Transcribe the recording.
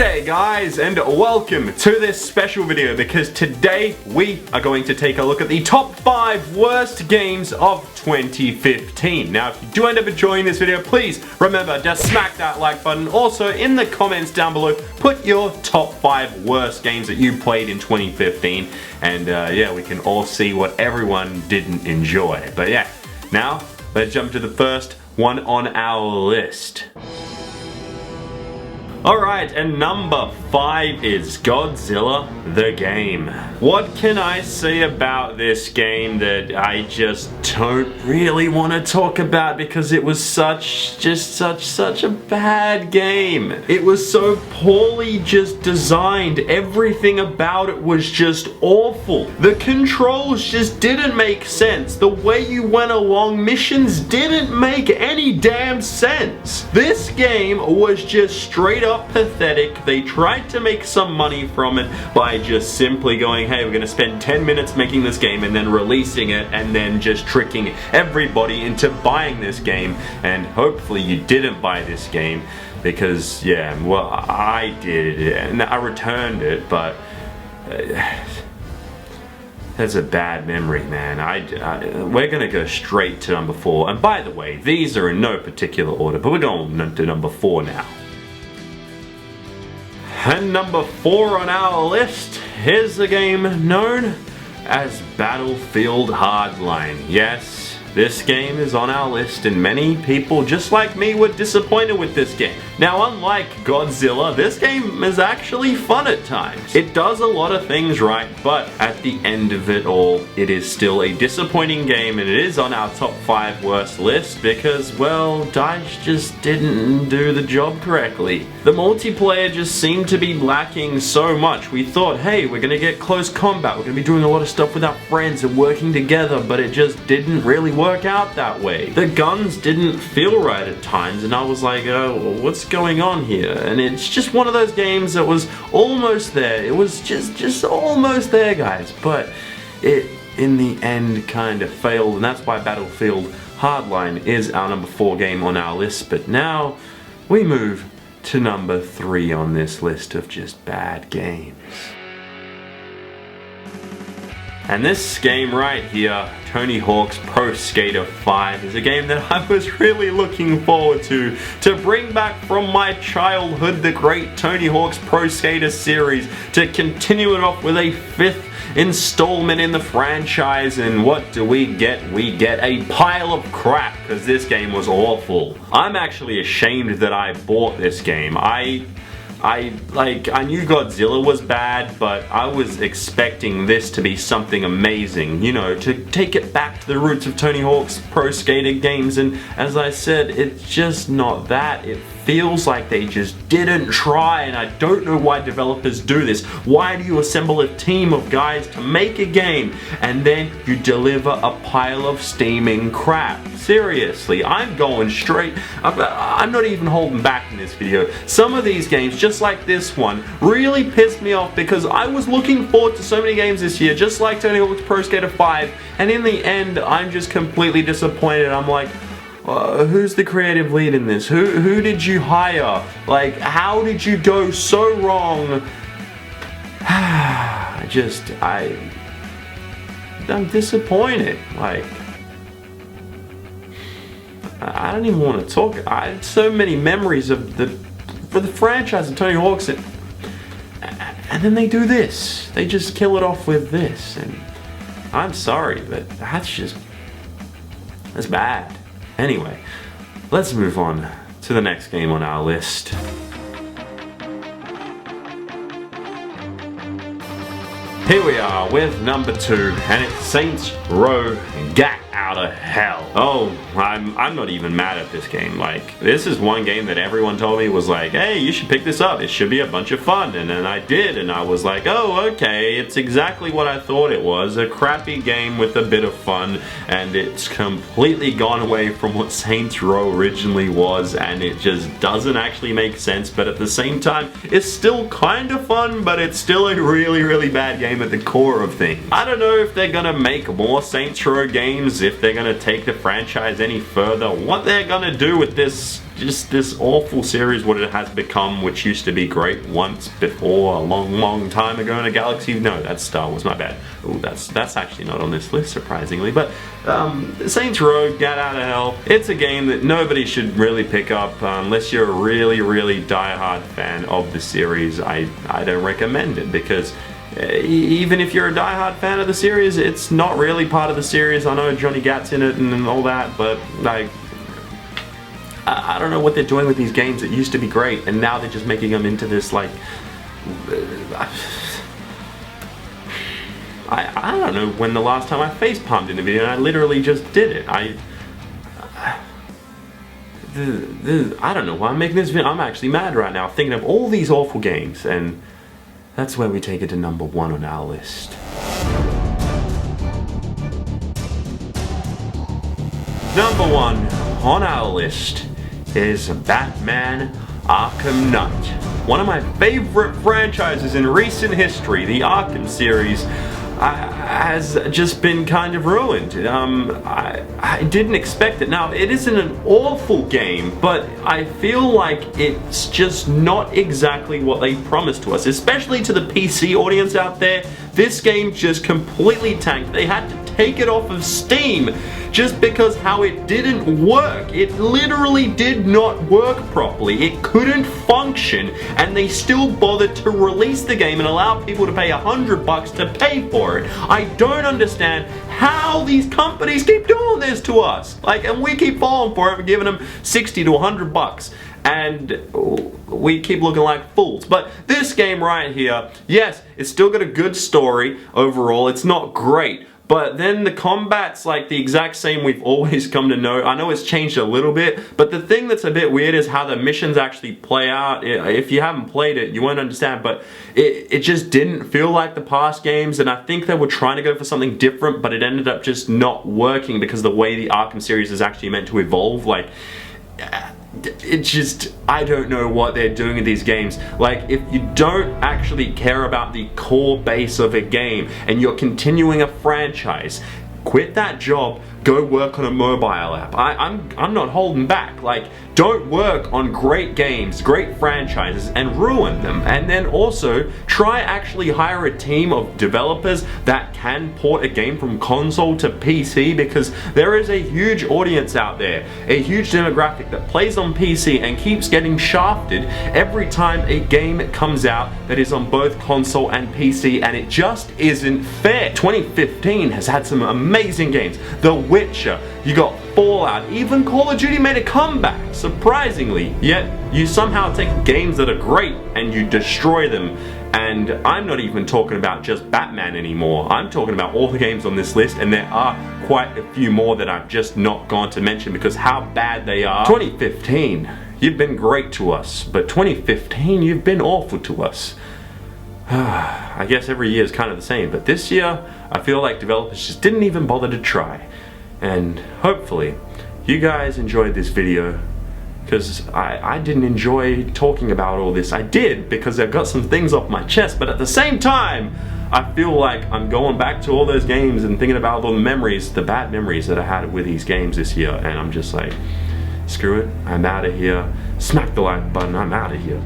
G'day guys, and welcome to this special video because today we are going to take a look at the top 5 worst games of 2015. Now if you do end up enjoying this video, please remember to smack that like button. Also in the comments down below, put your top 5 worst games that you played in 2015 and yeah, we can all see what everyone didn't enjoy. But yeah, now let's jump to the first one on our list. Alright, and number 5 is Godzilla The Game. What can I say about this game that I just don't really want to talk about because it was such a bad game. It was so poorly just designed. Everything about it was just awful. The controls just didn't make sense. The way you went along, missions didn't make any damn sense. This game was just straight up pathetic. They tried to make some money from it by just simply going, hey, we're gonna spend 10 minutes making this game and then releasing it and then just tricking everybody into buying this game. And hopefully you didn't buy this game because, yeah, well, I did and I returned it, but that's a bad memory, man. We're gonna go straight to number 4. And by the way, these are in no particular order, but we're going to number 4 now. And number 4 on our list is a game known as Battlefield Hardline. Yes, this game is on our list and many people just like me were disappointed with this game. Now unlike Godzilla, this game is actually fun at times. It does a lot of things right, but at the end of it all, it is still a disappointing game and it is on our top 5 worst list because, well, DICE just didn't do the job correctly. The multiplayer just seemed to be lacking so much. We thought, hey, we're gonna get close combat, we're gonna be doing a lot of stuff with our friends and working together, but it just didn't really work out that way. The guns didn't feel right at times and I was like, oh, what's going on here? And it's just one of those games that was almost there. It was just almost there, guys, but it in the end kind of failed, and that's why Battlefield Hardline is our number 4 game on our list. But now we move to number 3 on this list of just bad games. And this game right here, Tony Hawk's Pro Skater 5, is a game that I was really looking forward to bring back from my childhood, the great Tony Hawk's Pro Skater series, to continue it off with a 5th installment in the franchise. And what do we get? We get a pile of crap because this game was awful. I'm actually ashamed that I bought this game. I knew Godzilla was bad, but I was expecting this to be something amazing, you know, to take it back to the roots of Tony Hawk's Pro Skater games, and as I said, it's just not that. It feels like they just didn't try, and I don't know why developers do this. Why do you assemble a team of guys to make a game, and then you deliver a pile of steaming crap? Seriously, I'm going straight. I'm not even holding back in this video. Some of these games, just like this one, really pissed me off because I was looking forward to so many games this year, just like Tony Hawk's Pro Skater 5, and in the end, I'm just completely disappointed. I'm like, who's the creative lead in this? Who did you hire? Like, how did you go so wrong? I'm disappointed. Like, I don't even want to talk. I had so many memories of the franchise of Tony Hawk's, and then they do this. They just kill it off with this, and I'm sorry, but that's bad. Anyway, let's move on to the next game on our list. Here we are with number 2, and it's Saints Row Gat Out of Hell. Oh, I'm not even mad at this game. Like, this is one game that everyone told me was like, hey, you should pick this up, it should be a bunch of fun, and then I did, and I was like, oh, okay, it's exactly what I thought it was, a crappy game with a bit of fun, and it's completely gone away from what Saints Row originally was, and it just doesn't actually make sense, but at the same time, it's still kind of fun, but it's still a really, really bad game, game at the core of things. I don't know if they're gonna make more Saints Row games, if they're gonna take the franchise any further, what they're gonna do with this, just this awful series, what it has become, which used to be great once before, a long time ago in a galaxy. No, that's Star Wars, my bad. Oh, that's actually not on this list, surprisingly. But Saints Row, get out of hell. It's a game that nobody should really pick up unless you're a really die-hard fan of the series. I don't recommend it, because even if you're a die-hard fan of the series, it's not really part of the series. I know Johnny Gat's in it and all that, but like, I don't know what they're doing with these games that used to be great, and now they're just making them into this, like, I don't know when the last time I facepalmed in a video, and I literally just did it. I don't know why I'm making this video. I'm actually mad right now thinking of all these awful games, and that's where we take it to number 1 on our list. Number 1 on our list is Batman Arkham Knight. One of my favorite franchises in recent history, the Arkham series, has just been kind of ruined. I didn't expect it. Now, it isn't an awful game, but I feel like it's just not exactly what they promised to us, especially to the PC audience out there. This game just completely tanked. They had to take it off of Steam just because how it didn't work. It literally did not work properly. It couldn't function, and they still bothered to release the game and allow people to pay $100 to pay for it. I don't understand how these companies keep doing this to us. Like, and we keep falling for it and giving them $60 to $100. And we keep looking like fools. But this game right here, yes, it's still got a good story overall. It's not great, but then the combat's like the exact same we've always come to know. I know it's changed a little bit, but the thing that's a bit weird is how the missions actually play out. If you haven't played it, you won't understand, but it just didn't feel like the past games, and I think they were trying to go for something different, but it ended up just not working because the way the Arkham series is actually meant to evolve, like, it just, I don't know what they're doing in these games. Like, if you don't actually care about the core base of a game and you're continuing a franchise, quit that job, go work on a mobile app. I'm not holding back. Like, don't work on great games, great franchises, and ruin them. And then also, try actually hire a team of developers that can port a game from console to PC, because there is a huge audience out there, a huge demographic that plays on PC and keeps getting shafted every time a game comes out that is on both console and PC, and it just isn't fair. 2015 has had some amazing games. The Witcher, you got Fallout, even Call of Duty made a comeback, surprisingly. Yet, you somehow take games that are great and you destroy them. And I'm not even talking about just Batman anymore. I'm talking about all the games on this list, and there are quite a few more that I've just not gone to mention because how bad they are. 2015, you've been great to us, but 2015, you've been awful to us. I guess every year is kind of the same, but this year, I feel like developers just didn't even bother to try. And hopefully, you guys enjoyed this video, because I didn't enjoy talking about all this. I did, because I've got some things off my chest, but at the same time, I feel like I'm going back to all those games and thinking about all the memories, the bad memories that I had with these games this year, and I'm just like, screw it, I'm out of here. Smack the like button, I'm out of here.